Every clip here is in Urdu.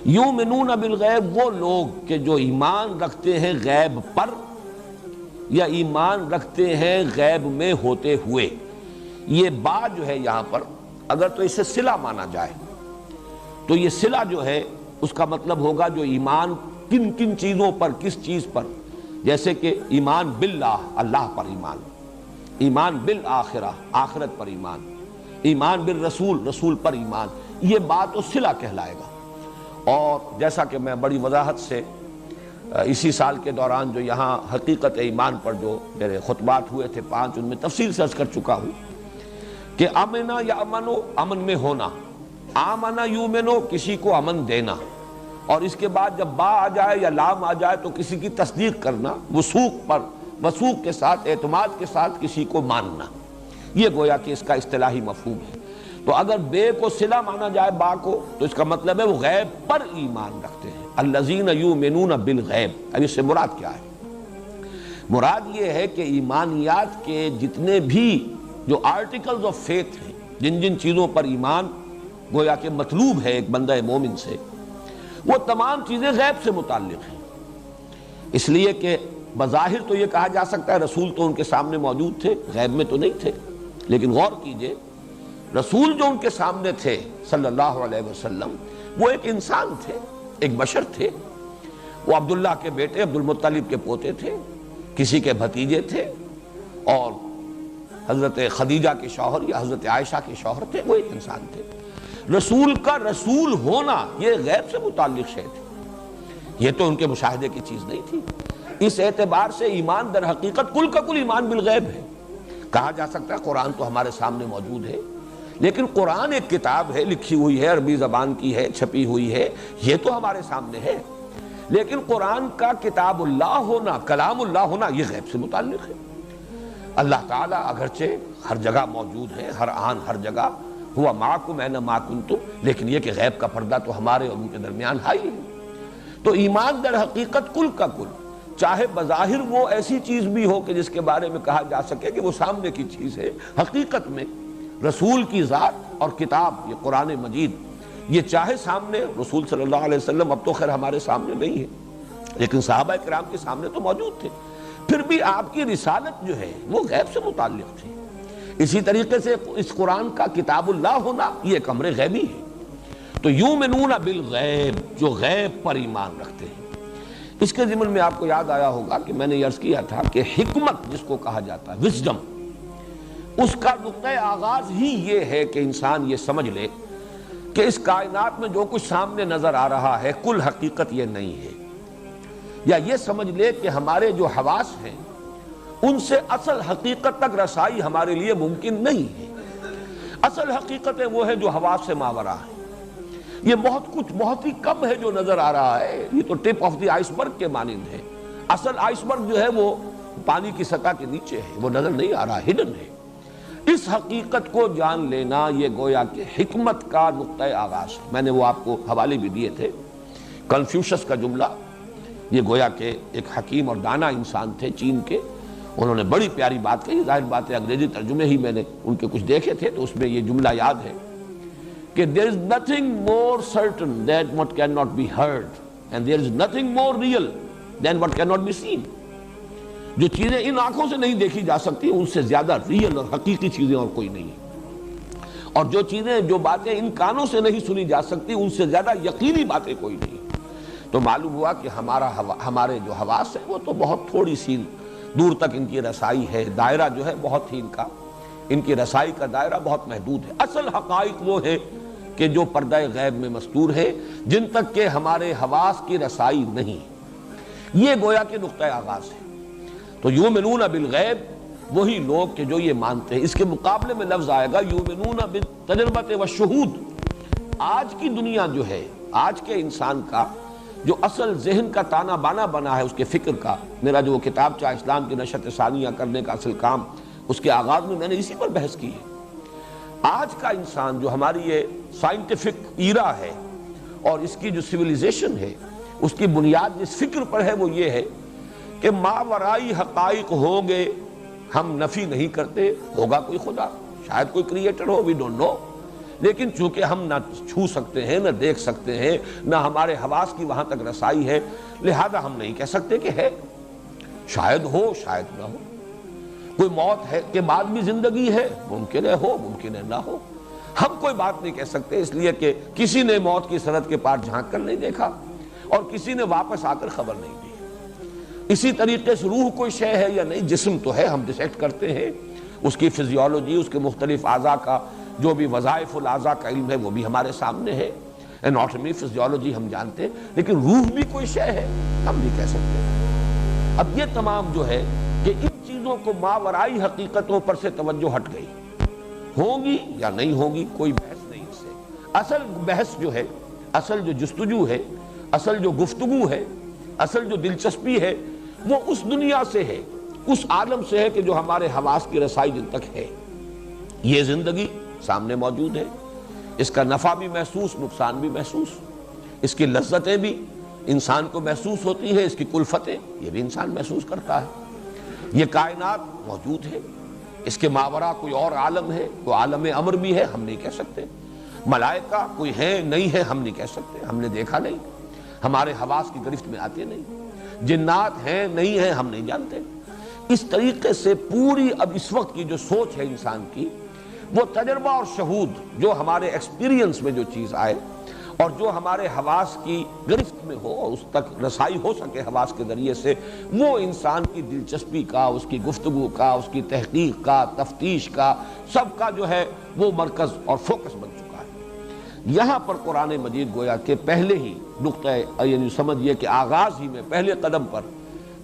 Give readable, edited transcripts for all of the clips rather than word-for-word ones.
یؤمنون بالغیب وہ لوگ کہ جو ایمان رکھتے ہیں غیب پر یا ایمان رکھتے ہیں غیب میں ہوتے ہوئے. یہ بات جو ہے یہاں پر اگر تو اسے صلہ مانا جائے تو یہ صلہ جو ہے اس کا مطلب ہوگا جو ایمان کن کن چیزوں پر، کس چیز پر، جیسے کہ ایمان باللہ اللہ پر ایمان، ایمان بالآخرہ آخرت پر ایمان، ایمان بالرسول رسول پر ایمان، یہ بات و صلہ کہلائے گا. اور جیسا کہ میں بڑی وضاحت سے اسی سال کے دوران جو یہاں حقیقت ایمان پر جو میرے خطبات ہوئے تھے 5 ان میں تفصیل سے عرض کر چکا ہوں کہ امنا یا امنو امن میں ہونا، آمنا یومنو کسی کو امن دینا، اور اس کے بعد جب با آ جائے یا لام آ جائے تو کسی کی تصدیق کرنا، وثوق کے ساتھ اعتماد کے ساتھ کسی کو ماننا. یہ گویا کہ اس کا اصطلاحی مفہوم ہے. تو اگر بے کو صلہ مانا جائے با کو تو اس کا مطلب ہے وہ غیب پر ایمان رکھتے ہیں. الذین یؤمنون بالغیب. اب اس سے مراد کیا ہے؟ مراد یہ ہے کہ ایمانیات کے جتنے بھی جو آرٹیکلز آف فیتھ ہیں، جن جن چیزوں پر ایمان گویا کہ مطلوب ہے ایک بندہ مومن سے، وہ تمام چیزیں غیب سے متعلق ہیں. اس لیے کہ بظاہر تو یہ کہا جا سکتا ہے رسول تو ان کے سامنے موجود تھے، غیب میں تو نہیں تھے، لیکن غور کیجئے رسول جو ان کے سامنے تھے صلی اللہ علیہ وسلم وہ ایک انسان تھے، ایک بشر تھے. وہ عبداللہ کے بیٹے عبد المطلب کے پوتے تھے، کسی کے بھتیجے تھے، اور حضرت خدیجہ کے شوہر یا حضرت عائشہ کے شوہر تھے. وہ ایک انسان تھے. رسول کا رسول ہونا یہ غیب سے متعلق شے تھی، یہ تو ان کے مشاہدے کی چیز نہیں تھی. اس اعتبار سے ایمان در حقیقت کل کا کل ایمان بالغیب ہے. کہا جا سکتا ہے قرآن تو ہمارے سامنے موجود ہے، لیکن قرآن ایک کتاب ہے، لکھی ہوئی ہے، عربی زبان کی ہے، چھپی ہوئی ہے، یہ تو ہمارے سامنے ہے، لیکن قرآن کا کتاب اللہ ہونا، کلام اللہ ہونا یہ غیب سے متعلق ہے. اللہ تعالیٰ اگرچہ ہر جگہ موجود ہے، ہر آن ہر جگہ، ہوا معکم اینما کنتم، لیکن یہ کہ غیب کا پردہ تو ہمارے اور ان کے درمیان ہے ہی. تو ایمان در حقیقت کل کا کل، چاہے بظاہر وہ ایسی چیز بھی ہو کہ جس کے بارے میں کہا جا سکے کہ وہ سامنے کی چیز ہے، حقیقت میں رسول کی ذات اور کتاب یہ قرآن مجید یہ چاہے سامنے رسول صلی اللہ علیہ وسلم اب تو خیر ہمارے سامنے نہیں ہے، لیکن صحابہ کرام کے سامنے تو موجود تھے، پھر بھی آپ کی رسالت جو ہے وہ غیب سے متعلق تھی. اسی طریقے سے اس قرآن کا کتاب اللہ ہونا یہ ایک امر غیبی ہے. تو یؤمنون بالغیب جو غیب پر ایمان رکھتے ہیں. اس کے ضمن میں آپ کو یاد آیا ہوگا کہ میں نے عرض کیا تھا کہ حکمت جس کو کہا جاتا ہے، وزڈم، اس کا نقطۂ آغاز ہی یہ ہے کہ انسان یہ سمجھ لے کہ اس کائنات میں جو کچھ سامنے نظر آ رہا ہے کل حقیقت یہ نہیں ہے، یا یہ سمجھ لے کہ ہمارے جو حواس ہیں ان سے اصل حقیقت تک رسائی ہمارے لیے ممکن نہیں ہے. اصل حقیقتیں وہ ہے جو حواس سے ماورا ہے. یہ بہت کچھ بہت ہی کم ہے جو نظر آ رہا ہے، یہ تو ٹپ آف دی آئس برگ کے مانند ہے. اصل آئس برگ جو ہے وہ پانی کی سطح کے نیچے ہے، وہ نظر نہیں آ رہا، ہڈن ہے. اس حقیقت کو جان لینا یہ گویا کہ حکمت کا نقطۂ آغاز ہے. میں نے وہ آپ کو حوالے بھی دیے تھے. کنفیوشس کا جملہ، یہ گویا کہ ایک حکیم اور دانا انسان تھے چین کے، انہوں نے بڑی پیاری بات کہی. ظاہر بات ہے انگریزی ترجمے ہی میں نے ان کے کچھ دیکھے تھے تو اس میں یہ جملہ یاد ہے کہ there is nothing more certain than what cannot be heard and there is nothing more real than what cannot be seen. جو چیزیں ان آنکھوں سے نہیں دیکھی جا سکتی ان سے زیادہ ریئل اور حقیقی چیزیں اور کوئی نہیں ہے، اور جو چیزیں جو باتیں ان کانوں سے نہیں سنی جا سکتی ان سے زیادہ یقینی باتیں کوئی نہیں. تو معلوم ہوا کہ ہمارے جو حواس ہیں وہ تو بہت تھوڑی سی دور تک ان کی رسائی ہے، دائرہ جو ہے بہت ہی ان کی رسائی کا دائرہ بہت محدود ہے. اصل حقائق وہ ہے کہ جو پردہ غیب میں مستور ہے، جن تک کہ ہمارے حواس کی رسائی نہیں. یہ گویا کہ نقطۂ آغاز ہے. تو یؤمنون بالغیب وہی لوگ کہ جو یہ مانتے ہیں. اس کے مقابلے میں لفظ آئے گا یؤمنون بالتجربۃ والشہود. آج کی دنیا جو ہے، آج کے انسان کا جو اصل ذہن کا تانا بانا بنا ہے اس کے فکر کا، میرا جو کتاب چاہ اسلام کی نشت ثانیہ کرنے کا اصل کام، اس کے آغاز میں نے اسی پر بحث کی ہے. آج کا انسان جو ہماری یہ سائنٹیفک ایرا ہے اور اس کی جو سویلائزیشن ہے، اس کی بنیاد جس فکر پر ہے وہ یہ ہے کہ ماورائی حقائق ہوں گے، ہم نفی نہیں کرتے ہوگا کوئی خدا، شاید کوئی creator who, we don't know, لیکن چونکہ ہم نہ چھو سکتے ہیں، نہ دیکھ سکتے ہیں، نہ ہمارے حواس کی وہاں تک رسائی ہے، لہذا ہم نہیں کہہ سکتے کہ ہے، شاید ہو شاید نہ ہو۔ کوئی موت ہے کے بعد بھی زندگی ہے، ممکن ہے ہو ممکن ہے نہ ہو، ہم کوئی بات نہیں کہہ سکتے، اس لیے کہ کسی نے موت کی سرحد کے پار جھانک کر نہیں دیکھا اور کسی نے واپس آ کر خبر نہیں دی۔ اسی طریقے سے روح کوئی شے ہے یا نہیں، جسم تو ہے، ہم ڈیسیکٹ کرتے ہیں، اس کی فزیولوجی، اس کے مختلف اعضاء کا جو بھی وظائف الاعضاء کا علم ہے وہ بھی ہمارے سامنے ہے، اناٹمی فزیولوجی ہم جانتے ہیں، لیکن روح بھی کوئی شے ہے ہم نہیں کہہ سکتے۔ اب یہ تمام جو ہے کہ ان چیزوں کو ماورائی حقیقتوں پر سے توجہ ہٹ گئی، ہوں گی یا نہیں ہوں گی کوئی بحث نہیں اس سے۔ اصل بحث جو ہے، اصل جو جستجو ہے، اصل جو گفتگو ہے، اصل جو دلچسپی ہے، وہ اس دنیا سے ہے، اس عالم سے ہے کہ جو ہمارے حواس کی رسائی جن تک ہے۔ یہ زندگی سامنے موجود ہے، اس کا نفع بھی محسوس، نقصان بھی محسوس، اس کی لذتیں بھی انسان کو محسوس ہوتی ہیں، اس کی کلفتیں یہ بھی انسان محسوس کرتا ہے۔ یہ کائنات موجود ہے، اس کے ماورا کوئی اور عالم ہے، کوئی عالم امر بھی ہے، ہم نہیں کہہ سکتے۔ ملائکہ کوئی ہے نہیں ہے، ہم نہیں کہہ سکتے، ہم نے دیکھا نہیں، ہمارے حواس کی گرفت میں آتے نہیں۔ جنات ہیں نہیں ہیں، ہم نہیں جانتے۔ اس طریقے سے پوری اب اس وقت کی جو سوچ ہے انسان کی، وہ تجربہ اور شہود جو ہمارے ایکسپیرینس میں جو چیز آئے اور جو ہمارے حواس کی گرفت میں ہو اور اس تک رسائی ہو سکے حواس کے ذریعے سے، وہ انسان کی دلچسپی کا، اس کی گفتگو کا، اس کی تحقیق کا، تفتیش کا، سب کا جو ہے وہ مرکز اور فوکس بن چکا ہے۔ یہاں پر قرآن مجید گویا کہ پہلے ہی نقطہ، یعنی سمجھئے کہ آغاز ہی میں پہلے قدم پر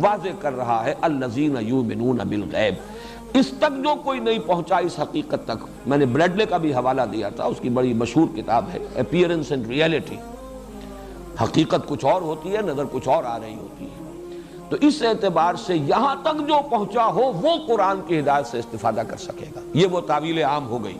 واضح کر رہا ہے الذین یؤمنون بالغیب۔ اس تک جو کوئی نہیں پہنچا اس حقیقت تک، میں نے بریڈلے کا بھی حوالہ دیا تھا، اس کی بڑی مشہور کتاب ہے اپیئرنس اینڈ ریئلٹی، حقیقت کچھ اور ہوتی ہے، نظر کچھ اور آ رہی ہوتی ہے۔ تو اس اعتبار سے یہاں تک جو پہنچا ہو وہ قرآن کی ہدایت سے استفادہ کر سکے گا۔ یہ وہ تعویل عام ہو گئی،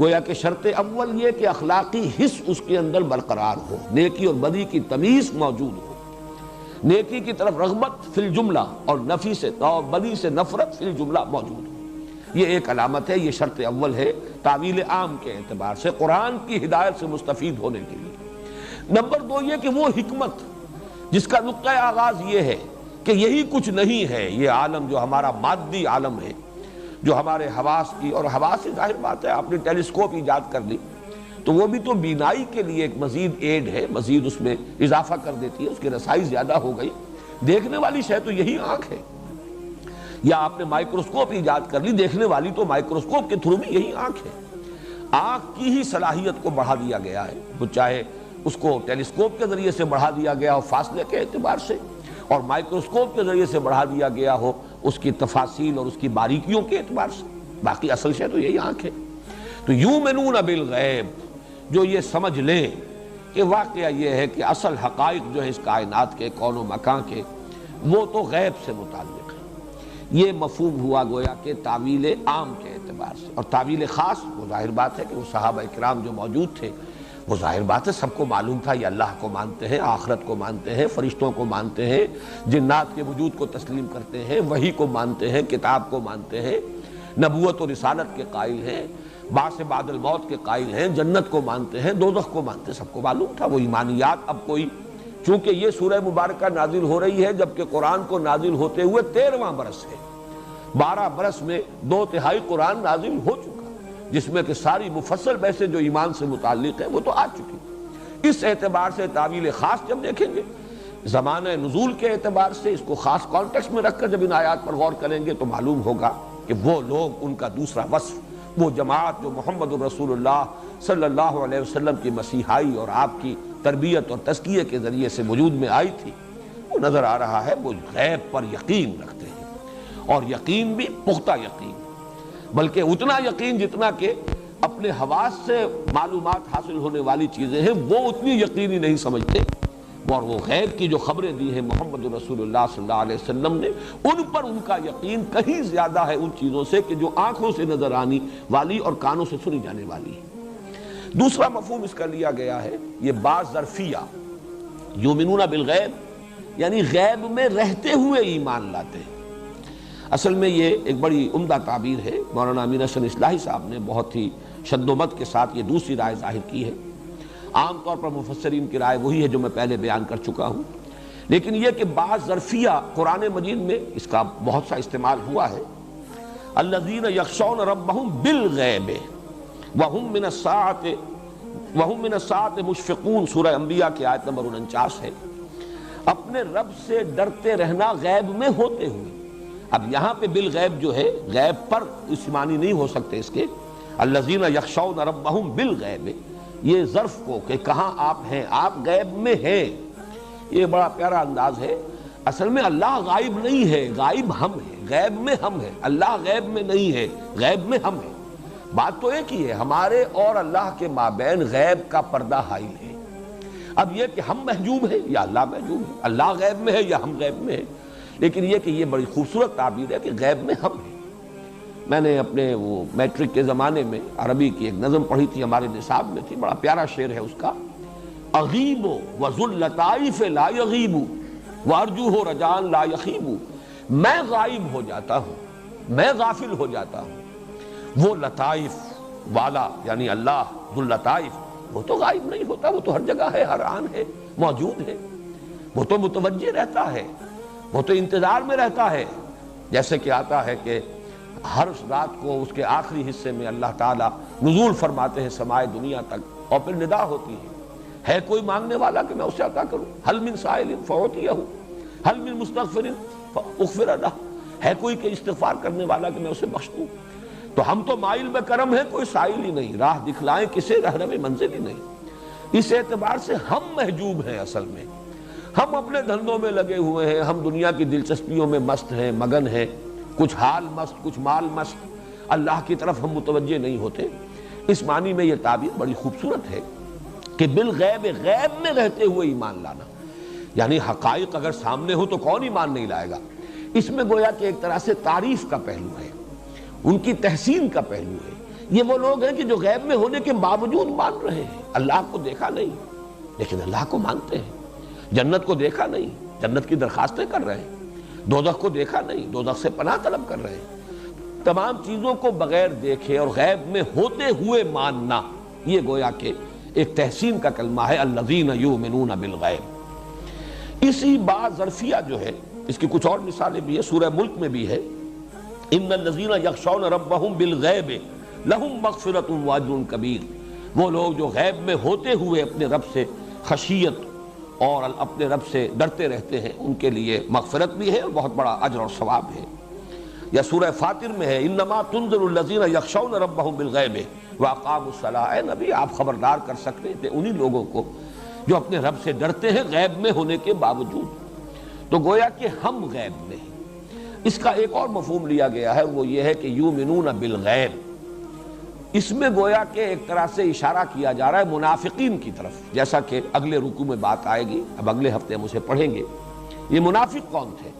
گویا کہ شرط اول یہ کہ اخلاقی حس اس کے اندر برقرار ہو، نیکی اور بدی کی تمیز موجود ہو، نیکی کی طرف رغبت فی الجملہ اور نفی سے اور بدی سے نفرت فی الجملہ موجود ہو۔ یہ ایک علامت ہے، یہ شرط اول ہے تعویل عام کے اعتبار سے قرآن کی ہدایت سے مستفید ہونے کے لیے۔ نمبر دو یہ کہ وہ حکمت جس کا نقطہ آغاز یہ ہے کہ یہی کچھ نہیں ہے، یہ عالم جو ہمارا مادی عالم ہے، جو ہمارے حواس کی، اور حواس سے ظاہر بات ہے آپ نے ٹیلیسکوپ ایجاد کر لی تو وہ بھی تو بینائی کے لیے ایک مزید ایڈ ہے، مزید اس میں اضافہ کر دیتی ہے، اس کی رسائی زیادہ ہو گئی۔ دیکھنے والی شے تو یہی آنکھ ہے، یا آپ نے مائکروسکوپ ایجاد کر لی، دیکھنے والی تو مائکروسکوپ کے تھرو بھی یہی آنکھ ہے۔ آنکھ کی ہی صلاحیت کو بڑھا دیا گیا ہے، وہ چاہے اس کو ٹیلیسکوپ کے ذریعے سے بڑھا دیا گیا ہو فاصلے کے اعتبار سے، اور مائکروسکوپ کے ذریعے سے بڑھا دیا گیا ہو اس کی تفاصیل اور اس کی باریکیوں کے اعتبار سے، باقی اصل شے تو یہی آنکھ ہے۔ تو یؤمنون بالغیب، جو یہ سمجھ لیں کہ واقعہ یہ ہے کہ اصل حقائق جو ہے اس کائنات کے، کون و مکان کے، وہ تو غیب سے متعلق ہے۔ یہ مفہوم ہوا گویا کہ تعویل عام کے اعتبار سے، اور تعویل خاص وہ ظاہر بات ہے کہ وہ صحابہ کرام جو موجود تھے، وہ ظاہر بات ہے سب کو معلوم تھا یہ اللہ کو مانتے ہیں، آخرت کو مانتے ہیں، فرشتوں کو مانتے ہیں، جنات کے وجود کو تسلیم کرتے ہیں، وحی کو مانتے ہیں، کتاب کو مانتے ہیں، نبوت و رسالت کے قائل ہیں، بعث بعد الموت کے قائل ہیں، جنت کو مانتے ہیں، دوزخ کو مانتے ہیں، سب کو معلوم تھا وہ ایمانیات۔ اب کوئی، چونکہ یہ سورہ مبارکہ نازل ہو رہی ہے جبکہ قرآن کو نازل ہوتے ہوئے 13واں برس ہے، 12 برس میں 2/3 قرآن نازل ہو چکا، جس میں کہ ساری مفصل بحثیں جو ایمان سے متعلق ہیں وہ تو آ چکی۔ اس اعتبار سے تعویل خاص جب دیکھیں گے، زمانہ نزول کے اعتبار سے اس کو خاص کانٹیکسٹ میں رکھ کر جب ان آیات پر غور کریں گے تو معلوم ہوگا کہ وہ لوگ، ان کا دوسرا وصف، وہ جماعت جو محمد رسول اللہ صلی اللہ علیہ وسلم کی مسیحائی اور آپ کی تربیت اور تزکیے کے ذریعے سے وجود میں آئی تھی، وہ نظر آ رہا ہے وہ غیب پر یقین رکھتے ہیں، اور یقین بھی پختہ یقین، بلکہ اتنا یقین جتنا کہ اپنے حواس سے معلومات حاصل ہونے والی چیزیں ہیں وہ اتنی یقینی نہیں سمجھتے، اور وہ غیب کی جو خبریں دی ہیں محمد رسول اللہ صلی اللہ علیہ وسلم نے، ان پر ان کا یقین کہیں زیادہ ہے ان چیزوں سے کہ جو آنکھوں سے نظر آنے والی اور کانوں سے سنی جانے والی ہے۔ دوسرا مفہوم اس کا لیا گیا ہے یہ بعض ظرفیہ، یؤمنون بالغیب یعنی غیب میں رہتے ہوئے ایمان لاتے ہیں۔ اصل میں یہ ایک بڑی عمدہ تعبیر ہے، مولانا امین احسن اصلاحی صاحب نے بہت ہی شد و مد کے ساتھ یہ دوسری رائے ظاہر کی ہے۔ عام طور پر مفسرین کی رائے وہی ہے جو میں پہلے بیان کر چکا ہوں، لیکن یہ کہ بعض ظرفیہ قرآن مجید میں اس کا بہت سا استعمال ہوا ہے۔ الذین یخشون ربہم بالغیب وہم من الساعۃ مشفقون، سورہ انبیاء کی آیت نمبر 49 ہے۔ اپنے رب سے ڈرتے رہنا غیب میں ہوتے ہوئے۔ اب یہاں پہ بالغیب جو ہے غیب پر اس معنی نہیں ہو سکتے اس کے۔ الذین یخشون ربہم بالغیب، یہ ظرف کو کہ کہاں آپ ہیں، آپ غیب میں ہیں، یہ بڑا پیارا انداز ہے۔ اصل میں اللہ غائب نہیں ہے، غائب ہم ہیں، غیب میں ہم ہیں، اللہ غیب میں نہیں ہے، غیب میں ہم ہیں۔ بات تو ایک ہی ہے، ہمارے اور اللہ کے مابین غیب کا پردہ حائل ہے۔ اب یہ کہ ہم محجوب ہیں یا اللہ محجوب ہے، اللہ غیب میں ہے یا ہم غیب میں ہیں، لیکن یہ کہ یہ بڑی خوبصورت تعبیر ہے کہ غیب میں ہم ہیں۔ میں نے اپنے وہ میٹرک کے زمانے میں عربی کی ایک نظم پڑھی تھی، ہمارے نصاب میں تھی، بڑا پیارا شعر ہے اس کا۔ اغیب وذو اللطائف لا یغیب وارجوہ رجان لا یخیب، میں غائب ہو جاتا ہوں، میں غافل ہو جاتا ہوں، وہ لطائف والا یعنی اللہ ذو اللطائف وہ تو غائب نہیں ہوتا، وہ تو ہر جگہ ہے، ہر آن ہے، موجود ہے، وہ تو متوجہ رہتا ہے، وہ تو انتظار میں رہتا ہے۔ جیسے کہ آتا ہے کہ ہر رات کو اس کے آخری حصے میں اللہ تعالیٰ نزول فرماتے ہیں سمائے دنیا تک، اور پھر ندا ہوتی ہے کوئی مانگنے والا کہ میں اسے عطا کروں، حل من سائل فأعطیہ، حل من مستغفر فاغفر لہ، ہے کوئی کہ استغفار کرنے والا کہ میں اسے بخش دوں۔ تو ہم تو مائل میں کرم ہے، کوئی سائل ہی نہیں، راہ دکھلائیں کسے رہنم منزل ہی نہیں۔ اس اعتبار سے ہم محجوب ہیں، اصل میں ہم اپنے دھندوں میں لگے ہوئے ہیں، ہم دنیا کی دلچسپیوں میں مست ہیں، مگن ہیں، کچھ حال مست کچھ مال مست، اللہ کی طرف ہم متوجہ نہیں ہوتے۔ اس معنی میں یہ تعبیر بڑی خوبصورت ہے کہ بالغیب، غیب میں رہتے ہوئے ایمان لانا، یعنی حقائق اگر سامنے ہو تو کون ایمان نہیں لائے گا۔ اس میں گویا کہ ایک طرح سے تعریف کا پہلو ہے، ان کی تحسین کا پہلو ہے۔ یہ وہ لوگ ہیں کہ جو غیب میں ہونے کے باوجود مان رہے ہیں، اللہ کو دیکھا نہیں لیکن اللہ کو مانتے ہیں، جنت کو دیکھا نہیں جنت کی درخواستیں کر رہے ہیں، دوزخ کو دیکھا نہیں دوزخ سے پناہ طلب کر رہے ہیں۔ تمام چیزوں کو بغیر دیکھے اور غیب میں ہوتے ہوئے ماننا، یہ گویا کہ ایک تحسین کا کلمہ ہے، الذین یؤمنون بالغیب۔ اسی بات ظرفیہ جو ہے اس کی کچھ اور مثالیں بھی ہیں، سورہ ملک میں بھی ہے، ان الذین یخشون ربہم بالغیب لہم مغفرۃ واجر کبیر، وہ لوگ جو غیب میں ہوتے ہوئے اپنے رب سے خشیت اور اپنے رب سے ڈرتے رہتے ہیں، ان کے لیے مغفرت بھی ہے اور بہت بڑا اجر اور ثواب ہے۔ یا سورہ فاطر میں ہے، انما تنذر الذین یخشون ربہم بالغیب واقاموا الصلاۃ، اے نبی آپ خبردار کر سکتے تھے انہی لوگوں کو جو اپنے رب سے ڈرتے ہیں غیب میں ہونے کے باوجود۔ تو گویا کہ ہم غیب میں ہیں۔ اس کا ایک اور مفہوم لیا گیا ہے، وہ یہ ہے کہ یؤمنون بالغیب، اس میں گویا کہ ایک طرح سے اشارہ کیا جا رہا ہے منافقین کی طرف، جیسا کہ اگلے رکوع میں بات آئے گی، اب اگلے ہفتے ہم اسے پڑھیں گے۔ یہ منافق کون تھے؟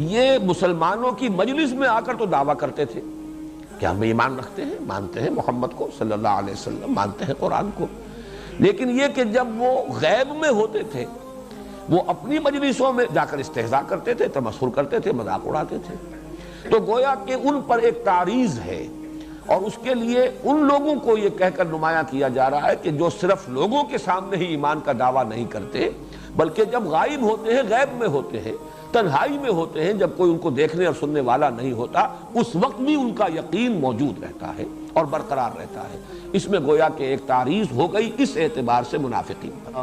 یہ مسلمانوں کی مجلس میں آ کر تو دعویٰ کرتے تھے کہ ہم ایمان رکھتے ہیں، مانتے ہیں محمد کو صلی اللہ علیہ وسلم، مانتے ہیں قرآن کو، لیکن یہ کہ جب وہ غیب میں ہوتے تھے وہ اپنی مجلسوں میں جا کر استہزاء کرتے تھے، تمسخر کرتے تھے، مذاق اڑاتے تھے۔ تو گویا کہ ان پر ایک تعریض ہے، اور اس کے لیے ان لوگوں کو یہ کہہ کر نمایاں کیا جا رہا ہے کہ جو صرف لوگوں کے سامنے ہی ایمان کا دعویٰ نہیں کرتے، بلکہ جب غائب ہوتے ہیں، غیب میں ہوتے ہیں، تنہائی میں ہوتے ہیں، جب کوئی ان کو دیکھنے اور سننے والا نہیں ہوتا، اس وقت بھی ان کا یقین موجود رہتا ہے اور برقرار رہتا ہے۔ اس میں گویا کہ ایک تعریض ہو گئی اس اعتبار سے منافقین پر۔